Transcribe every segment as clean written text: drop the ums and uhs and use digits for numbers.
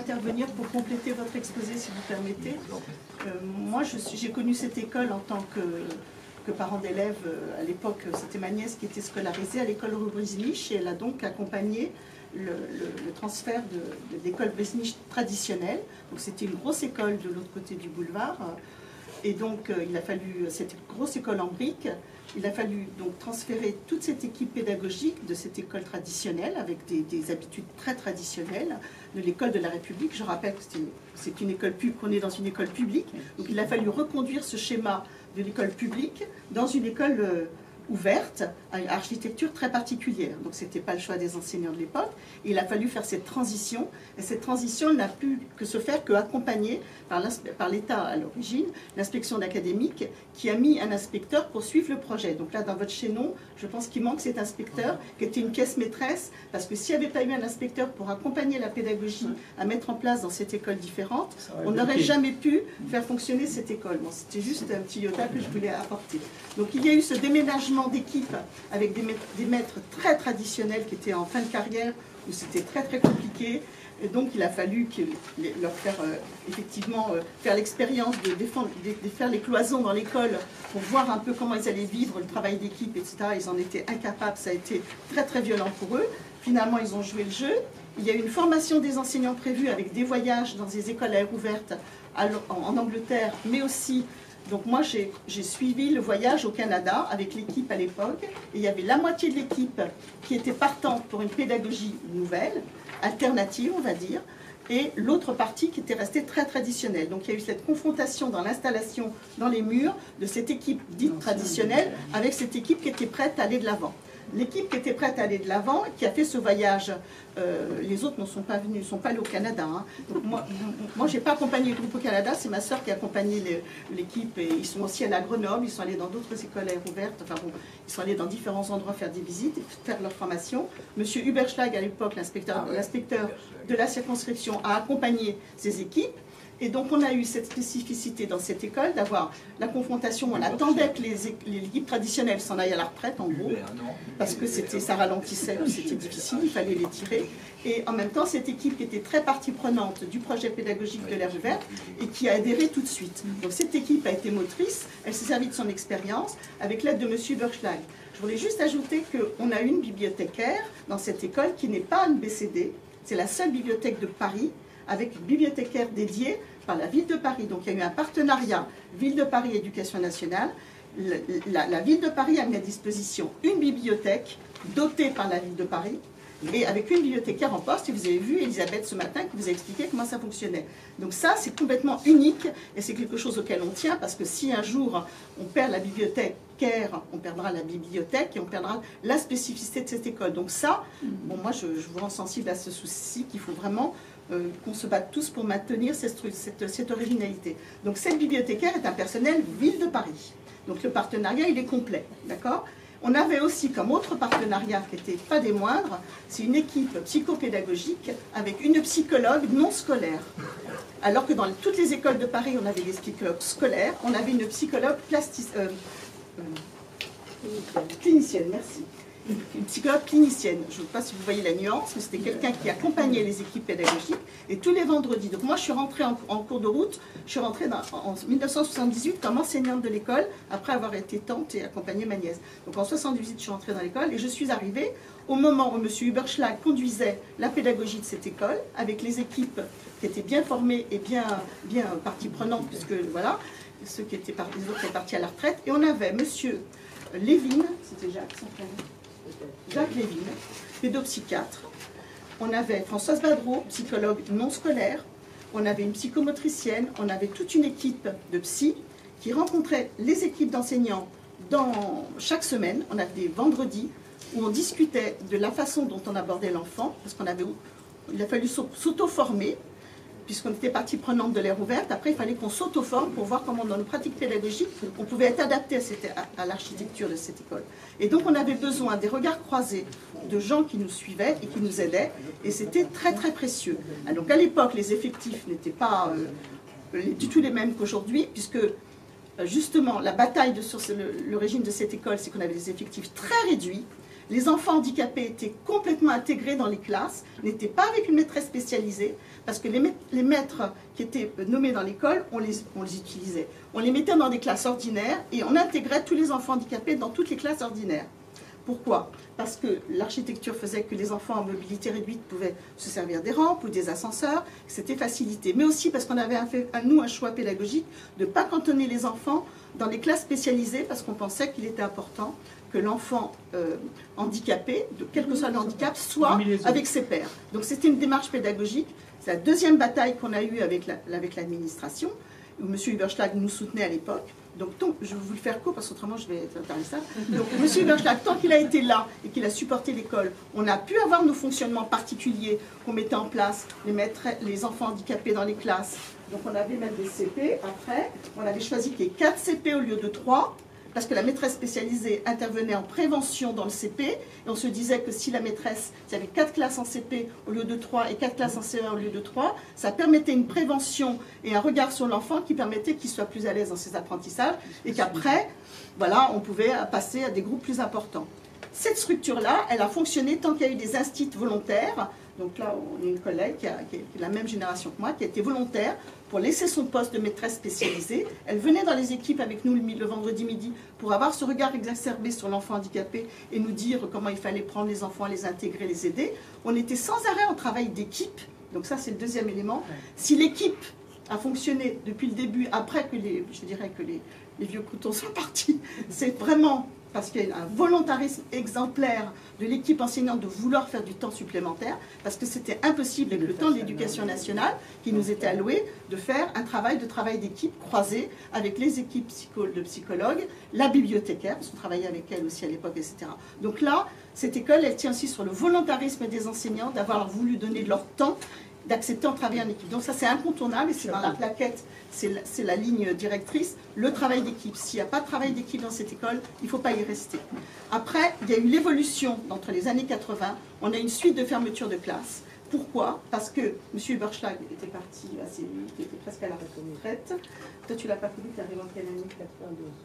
intervenir pour compléter votre exposé, si vous permettez. Moi, j'ai connu cette école en tant que parent d'élèves. À l'époque, c'était ma nièce qui était scolarisée à l'école rue Brisnich, et elle a donc accompagné le transfert de l'école Brisnich traditionnelle. Donc c'était une grosse école de l'autre côté du boulevard. Et donc, il a fallu, cette grosse école en briques, il a fallu donc transférer toute cette équipe pédagogique de cette école traditionnelle, avec des habitudes très traditionnelles, de l'école de la République. Je rappelle que c'est une école qu'on est dans une école publique, donc il a fallu reconduire ce schéma de l'école publique dans une école ouverte, à une architecture très particulière. Donc ce n'était pas le choix des enseignants de l'époque. Il a fallu faire cette transition, et cette transition n'a pu que se faire qu'accompagnée par l'État à l'origine, l'inspection d'académique, qui a mis un inspecteur pour suivre le projet. Donc là, dans votre chaînon, je pense qu'il manque cet inspecteur, qui était une pièce maîtresse, parce que s'il n'y avait pas eu un inspecteur pour accompagner la pédagogie à mettre en place dans cette école différente, on n'aurait jamais pu faire fonctionner cette école. Bon, c'était juste un petit iota que je voulais apporter. Donc il y a eu ce déménagement d'équipe avec des maîtres très traditionnels qui étaient en fin de carrière, où c'était très très compliqué. Et donc il a fallu leur faire effectivement faire l'expérience de faire les cloisons dans l'école pour voir un peu comment ils allaient vivre le travail d'équipe, etc. Ils en étaient incapables, ça a été très très violent pour eux. Finalement, ils ont joué le jeu. Il y a eu une formation des enseignants prévue avec des voyages dans des écoles à air ouverte en Angleterre, mais aussi... Donc moi, j'ai suivi le voyage au Canada avec l'équipe à l'époque, et il y avait la moitié de l'équipe qui était partante pour une pédagogie nouvelle, alternative, on va dire, et l'autre partie qui était restée très traditionnelle. Donc il y a eu cette confrontation dans l'installation, dans les murs, de cette équipe dite traditionnelle avec cette équipe qui était prête à aller de l'avant. L'équipe qui était prête à aller de l'avant, qui a fait ce voyage, les autres ne sont pas venus, ne sont pas allés au Canada. Hein. Donc moi je n'ai pas accompagné le groupe au Canada, c'est ma sœur qui a accompagné l'équipe, et ils sont aussi allés à Grenoble, ils sont allés dans d'autres écoles à air ouverte, enfin bon, ils sont allés dans différents endroits faire des visites, faire leur formation. Monsieur Huberschlag, à l'époque, l'inspecteur de la circonscription, a accompagné ces équipes. Et donc on a eu cette spécificité dans cette école d'avoir la confrontation, on attendait que les équipes traditionnelles s'en aillent à la retraite en gros, parce que ça ralentissait, c'était difficile, il fallait les tirer. Et en même temps, cette équipe qui était très partie prenante du projet pédagogique de l'air ouvert et qui a adhéré tout de suite. Donc cette équipe a été motrice, elle s'est servie de son expérience avec l'aide de M. Huberschlag. Je voulais juste ajouter qu'on a une bibliothécaire dans cette école qui n'est pas une BCD, c'est la seule bibliothèque de Paris avec une bibliothécaire dédiée par la Ville de Paris. Donc il y a eu un partenariat Ville de Paris Éducation nationale. La Ville de Paris a mis à disposition une bibliothèque dotée par la Ville de Paris et avec une bibliothécaire en poste. Et vous avez vu Elisabeth ce matin qui vous a expliqué comment ça fonctionnait. Donc ça, c'est complètement unique et c'est quelque chose auquel on tient, parce que si un jour on perd la bibliothécaire, on perdra la bibliothèque et on perdra la spécificité de cette école. Donc ça, bon, moi je vous rends sensible à ce souci qu'il faut vraiment qu'on se batte tous pour maintenir cette originalité. Donc cette bibliothécaire est un personnel Ville de Paris. Donc le partenariat, il est complet, d'accord ? On avait aussi comme autre partenariat qui n'était pas des moindres, c'est une équipe psychopédagogique avec une psychologue non scolaire. Alors que dans toutes les écoles de Paris, on avait des psychologues scolaires, on avait une psychologue clinicienne, merci. Une psychologue clinicienne. Je ne sais pas si vous voyez la nuance, mais c'était quelqu'un qui accompagnait les équipes pédagogiques, et tous les vendredis. Donc moi, je suis rentrée en cours de route, je suis rentrée en 1978 comme enseignante de l'école, après avoir été tante et accompagné ma nièce. Donc en 1978, je suis rentrée dans l'école, et je suis arrivée au moment où M. Huberschlag conduisait la pédagogie de cette école, avec les équipes qui étaient bien formées et bien partie prenante, puisque voilà, ceux qui étaient les autres étaient partis à la retraite, et on avait M. Lévin, c'était Jacques, son frère. Jacques Lévin, pédopsychiatre. On avait Françoise Badreau, psychologue non scolaire. On avait une psychomotricienne. On avait toute une équipe de psy qui rencontrait les équipes d'enseignants chaque semaine. On avait des vendredis où on discutait de la façon dont on abordait l'enfant, parce il a fallu s'auto-former, puisqu'on était partie prenante de l'air ouverte. Après, il fallait qu'on s'auto-forme pour voir comment, dans nos pratiques pédagogiques, on pouvait être adapté à l'architecture de cette école. Et donc, on avait besoin des regards croisés de gens qui nous suivaient et qui nous aidaient, et c'était très, très précieux. Donc, à l'époque, les effectifs n'étaient pas du tout les mêmes qu'aujourd'hui, puisque, justement, la bataille sur le régime de cette école, c'est qu'on avait des effectifs très réduits. Les enfants handicapés étaient complètement intégrés dans les classes, n'étaient pas avec une maîtresse spécialisée, parce que les maîtres qui étaient nommés dans l'école, on les utilisait. On les mettait dans des classes ordinaires et on intégrait tous les enfants handicapés dans toutes les classes ordinaires. Pourquoi? Parce que l'architecture faisait que les enfants en mobilité réduite pouvaient se servir des rampes ou des ascenseurs, c'était facilité. Mais aussi parce qu'on avait fait, nous, un choix pédagogique de ne pas cantonner les enfants dans les classes spécialisées, parce qu'on pensait qu'il était important que l'enfant handicapé, quel que soit le handicap, soit avec ses pairs. Donc c'était une démarche pédagogique. C'est la deuxième bataille qu'on a eue avec l'administration, où M. Überschlag nous soutenait à l'époque. Donc, je vais vous le faire court, parce qu'autrement je vais être intéressant. Donc, M. Überschlag, tant qu'il a été là et qu'il a supporté l'école, on a pu avoir nos fonctionnements particuliers qu'on mettait en place, les enfants handicapés dans les classes. Donc, on avait même des CP. Après, on avait choisi qu'il y ait 4 CP au lieu de 3, parce que la maîtresse spécialisée intervenait en prévention dans le CP, et on se disait que si la maîtresse, s'il y avait 4 classes en CP au lieu de 3 et 4 classes en CE1 au lieu de 3, ça permettait une prévention et un regard sur l'enfant qui permettait qu'il soit plus à l'aise dans ses apprentissages, et qu'après, voilà, on pouvait passer à des groupes plus importants. Cette structure-là, elle a fonctionné tant qu'il y a eu des instituts volontaires. Donc là, on a une collègue qui est la même génération que moi, qui a été volontaire pour laisser son poste de maîtresse spécialisée. Elle venait dans les équipes avec nous le vendredi midi pour avoir ce regard exacerbé sur l'enfant handicapé et nous dire comment il fallait prendre les enfants, les intégrer, les aider. On était sans arrêt en travail d'équipe. Donc ça, c'est le deuxième élément. Si l'équipe a fonctionné depuis le début, après que je dirais que les vieux couteaux sont partis, c'est vraiment parce qu'il y a un volontarisme exemplaire de l'équipe enseignante de vouloir faire du temps supplémentaire, parce que c'était impossible avec le temps de l'éducation nationale qui nous était alloué de faire un travail d'équipe croisé avec les équipes de psychologues, la bibliothécaire, parce qu'on travaillait avec elle aussi à l'époque, etc. Donc là, cette école, elle tient aussi sur le volontarisme des enseignants, d'avoir voulu donner de leur temps, d'accepter de travailler en équipe. Donc ça, c'est incontournable, et c'est dans la plaquette, c'est la ligne directrice, le travail d'équipe. S'il n'y a pas de travail d'équipe dans cette école, il ne faut pas y rester. Après, il y a eu l'évolution entre les années 80, on a une suite de fermetures de classes. Pourquoi? Parce que M. Überschlag était parti assez vite, il était presque à la retraite. Toi, tu ne l'as pas connu, tu arrives en quelle année?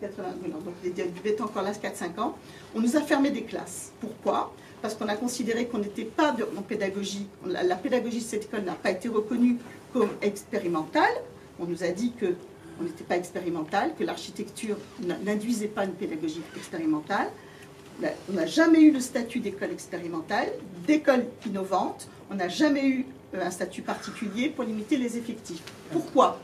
82. Non, donc il était encore là 4-5 ans. On nous a fermé des classes. Pourquoi? Parce qu'on a considéré qu'on n'était pas en pédagogie. La pédagogie de cette école n'a pas été reconnue comme expérimentale. On nous a dit qu'on n'était pas expérimental, que l'architecture n'induisait pas une pédagogie expérimentale. On n'a jamais eu le statut d'école expérimentale, d'école innovante. On n'a jamais eu un statut particulier pour limiter les effectifs. Pourquoi?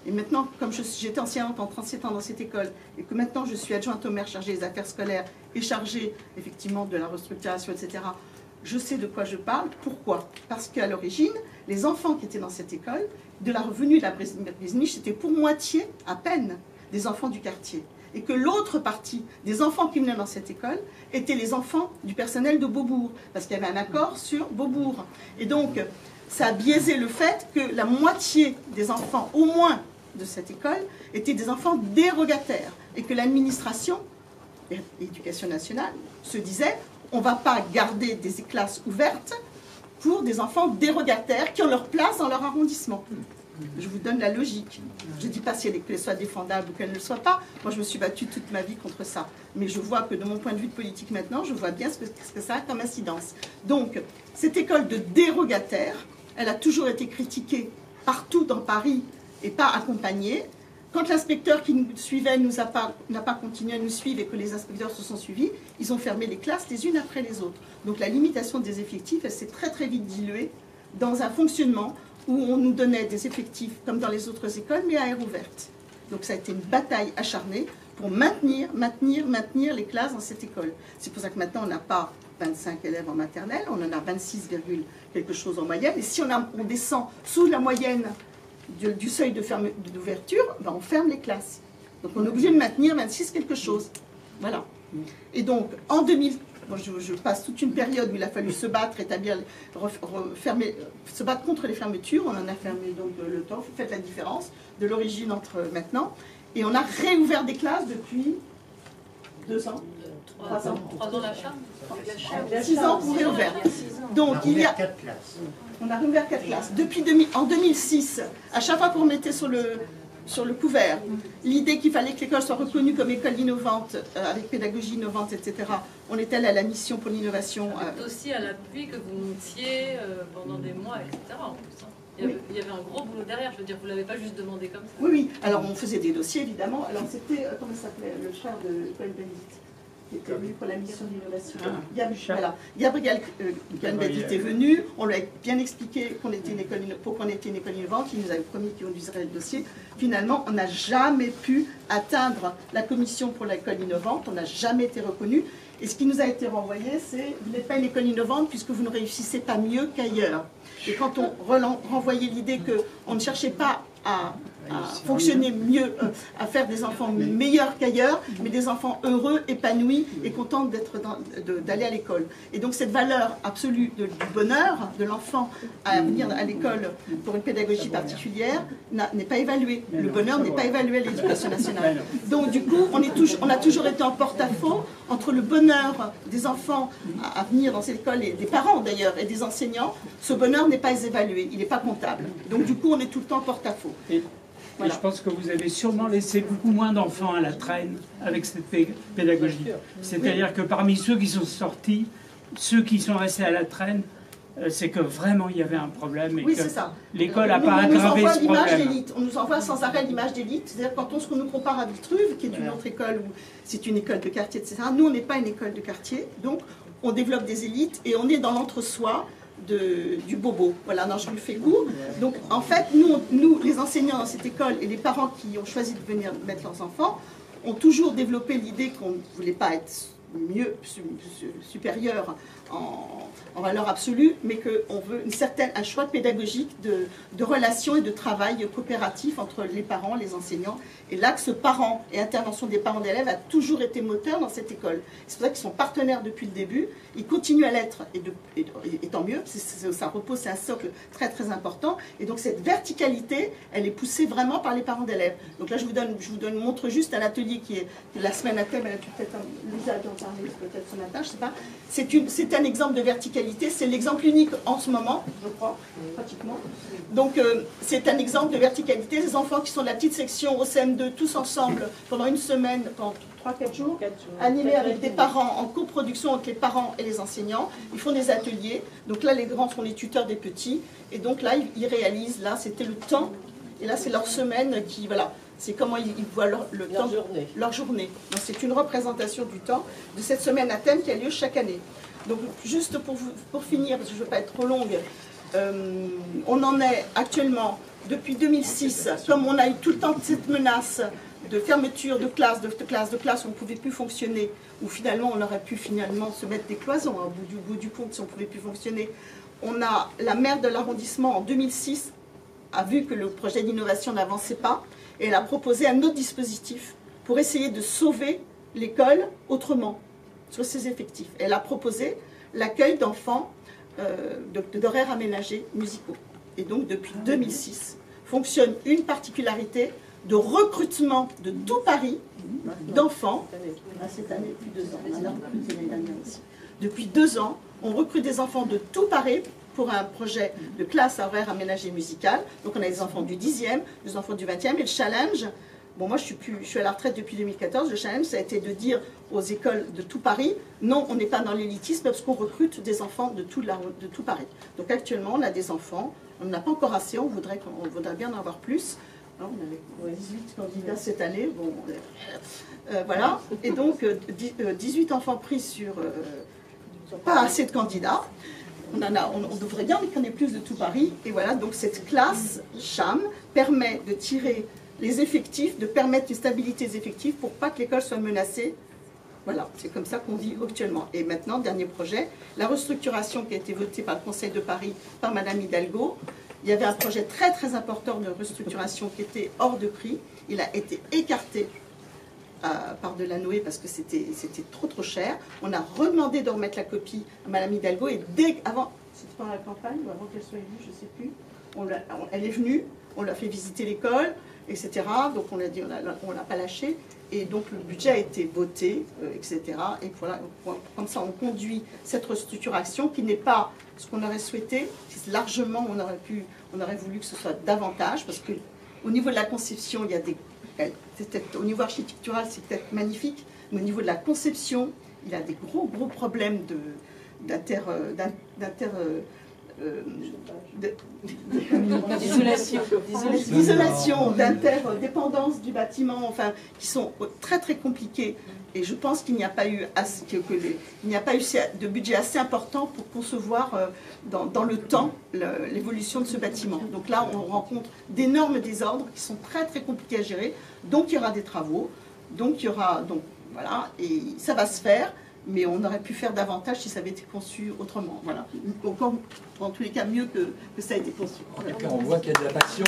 Et maintenant, comme j'étais enseignante en 37 ans dans cette école, et que maintenant je suis adjointe au maire chargée des affaires scolaires et chargée effectivement de la restructuration, etc., je sais de quoi je parle. Pourquoi? Parce qu'à l'origine, les enfants qui étaient dans cette école, de la revenue de la Brésil-Niche, c'était pour moitié, à peine, des enfants du quartier. Et que l'autre partie des enfants qui venaient dans cette école étaient les enfants du personnel de Beaubourg, parce qu'il y avait un accord sur Beaubourg. Et donc, ça a biaisé le fait que la moitié des enfants, au moins de cette école, étaient des enfants dérogataires. Et que l'administration, l'éducation nationale, se disait, on ne va pas garder des classes ouvertes pour des enfants dérogataires qui ont leur place dans leur arrondissement. Je vous donne la logique. Je ne dis pas qu'elle soit défendable ou qu'elle ne le soit pas. Moi, je me suis battue toute ma vie contre ça. Mais je vois que de mon point de vue de politique maintenant, je vois bien ce que ça a comme incidence. Donc, cette école de dérogataires, elle a toujours été critiquée partout dans Paris et pas accompagnée. Quand l'inspecteur qui nous suivait n'a pas continué à nous suivre et que les inspecteurs se sont suivis, ils ont fermé les classes les unes après les autres. Donc la limitation des effectifs, elle s'est très très vite diluée dans un fonctionnement où on nous donnait des effectifs comme dans les autres écoles, mais à air ouverte. Donc ça a été une bataille acharnée pour maintenir les classes dans cette école. C'est pour ça que maintenant on n'a pas 25 élèves en maternelle, on en a 26, quelque chose en moyenne. Et si on descend sous la moyenne du seuil d'ouverture, ben on ferme les classes. Donc on est obligé de maintenir 26 quelque chose. Voilà. Et donc en 2000, bon, je passe toute une période où il a fallu se battre, se battre contre les fermetures. On en a fermé donc le temps. Vous faites la différence de l'origine entre maintenant. Et on a réouvert des classes depuis 2 ans. 3 ans. 3 ans la charme. 6 ans pour réouvrir. Donc il y a 4 classes. On a réouvert 4 classes. En 2006, à chaque fois qu'on mettait sur le sur le couvert. L'idée qu'il fallait que l'école soit reconnue comme école innovante, avec pédagogie innovante, etc. On est allé à la mission pour l'innovation. Dossier à l'appui que vous montiez pendant des mois, etc. En plus, hein. Il y avait un gros boulot derrière, je veux dire, vous ne l'avez pas juste demandé comme ça. Oui, oui. Alors on faisait des dossiers, évidemment. Alors c'était, comment ça s'appelait, le frère de Cohen-Bendit, qui était venu pour la mission d'innovation. Gabriel Cohen-Bendit est venu, on lui a bien expliqué pourquoi on était une école innovante, il nous avait promis qu'il conduiserait le dossier. Finalement, on n'a jamais pu atteindre la commission pour l'école innovante, on n'a jamais été reconnu. Et ce qui nous a été renvoyé, c'est vous n'êtes pas une école innovante puisque vous ne réussissez pas mieux qu'ailleurs. Et quand on renvoyait l'idée qu'on ne cherchait pas à fonctionner mieux, à faire des enfants meilleurs qu'ailleurs, mais des enfants heureux, épanouis et contents d'aller à l'école. Et donc cette valeur absolue du bonheur de l'enfant à venir à l'école pour une pédagogie particulière n'est pas évaluée. Le bonheur n'est pas évalué à l'éducation nationale. Donc du coup, on a toujours été en porte-à-faux entre le bonheur des enfants à venir dans cette école, et des parents d'ailleurs, et des enseignants. Ce bonheur n'est pas évalué, il n'est pas comptable. Donc du coup, on est tout le temps en porte-à-faux. Voilà. Et je pense que vous avez sûrement laissé beaucoup moins d'enfants à la traîne avec cette pédagogie. C'est-à-dire que parmi ceux qui sont sortis, ceux qui sont restés à la traîne, c'est que vraiment il y avait un problème et que l'école n'a pas aggravé ce problème. On nous envoie sans arrêt l'image d'élite. C'est-à-dire quand on nous compare à Vitruve, qui est une autre école où c'est une école de quartier, etc. Nous, on n'est pas une école de quartier, donc on développe des élites et on est dans l'entre-soi du bobo. Voilà, non, je lui fais court. Donc, en fait, nous, les enseignants dans cette école et les parents qui ont choisi de venir mettre leurs enfants, ont toujours développé l'idée qu'on ne voulait pas être mieux, supérieur en valeur absolue, mais qu'on veut un choix pédagogique de relations et de travail coopératif entre les parents, les enseignants. Et l'axe parents et intervention des parents d'élèves a toujours été moteur dans cette école. C'est pour ça qu'ils sont partenaires depuis le début, ils continuent à l'être, et tant mieux, ça repose, c'est un socle très très important. Et donc cette verticalité, elle est poussée vraiment par les parents d'élèves. Donc là, je vous montre juste un atelier qui est la semaine à thème, elle a peut-être Lisa d'en parler peut-être ce matin, je ne sais pas. C'est un exemple de verticalité, c'est l'exemple unique en ce moment, je crois, pratiquement. Donc c'est un exemple de verticalité, des enfants qui sont de la petite section au CM2, tous ensemble, pendant une semaine, pendant 3-4 jours, animés avec des parents, en coproduction entre les parents et les enseignants. Ils font des ateliers, donc là les grands sont les tuteurs des petits, et donc là ils réalisent, là c'était le temps, et là c'est leur semaine qui, voilà, c'est comment ils voient leur journée. Donc c'est une représentation du temps de cette semaine à thème qui a lieu chaque année. Donc juste pour finir, parce que je ne veux pas être trop longue, on en est actuellement, depuis 2006, comme on a eu tout le temps cette menace de fermeture de classe où on ne pouvait plus fonctionner, où finalement on aurait pu finalement se mettre des cloisons, hein, au bout du compte, si on ne pouvait plus fonctionner. La maire de l'arrondissement en 2006 a vu que le projet d'innovation n'avançait pas, et elle a proposé un autre dispositif pour essayer de sauver l'école autrement, sur ses effectifs. Elle a proposé l'accueil d'enfants d'horaires aménagés musicaux. Et donc depuis 2006, fonctionne une particularité de recrutement de tout Paris d'enfants. Cette année, depuis 2 ans. On a recruté l'année dernière aussi. Depuis 2 ans, on recrute des enfants de tout Paris pour un projet de classe à horaire aménagé musical. Donc on a des enfants du 10e, des enfants du 20e, et le challenge, bon moi je suis à la retraite depuis 2014, le challenge ça a été de dire aux écoles de tout Paris, non on n'est pas dans l'élitisme parce qu'on recrute des enfants de tout Paris. Donc actuellement on a des enfants, on n'en a pas encore assez, on voudrait bien en avoir plus. On avait 18 candidats cette année, bon, voilà, et donc 18 enfants pris sur pas assez de candidats. On devrait bien qu'on ait plus de tout Paris. Et voilà, donc cette classe CHAM permet de tirer les effectifs, de permettre une stabilité des effectifs pour pas que l'école soit menacée. Voilà, c'est comme ça qu'on vit actuellement. Et maintenant, dernier projet, la restructuration qui a été votée par le Conseil de Paris, par Madame Hidalgo. Il y avait un projet très très important de restructuration qui était hors de prix. Il a été écarté par Delanoë parce que c'était trop cher. On a redemandé de remettre la copie à Madame Hidalgo et avant, c'était pendant la campagne ou avant qu'elle soit élue, je ne sais plus, elle est venue, on l'a fait visiter l'école, etc. Donc on a dit, on l'a pas lâché. Et donc le budget a été voté, etc. Et voilà, comme ça on conduit cette restructuration qui n'est pas ce qu'on aurait souhaité. Largement on aurait voulu que ce soit davantage parce que Au niveau de la conception, il y a au niveau architectural, c'est peut-être magnifique, mais au niveau de la conception, il y a des gros problèmes d'isolation, d'interdépendance du bâtiment, enfin, qui sont très très compliqués. Et je pense qu'il n'y a pas eu de budget assez important pour concevoir dans le temps l'évolution de ce bâtiment. Donc là, on rencontre d'énormes désordres qui sont très très compliqués à gérer. Donc il y aura des travaux, voilà, et ça va se faire. Mais on aurait pu faire davantage si ça avait été conçu autrement. Voilà. Encore, en tous les cas, mieux que ça a été conçu. En tout cas, on voit qu'il y a de la passion.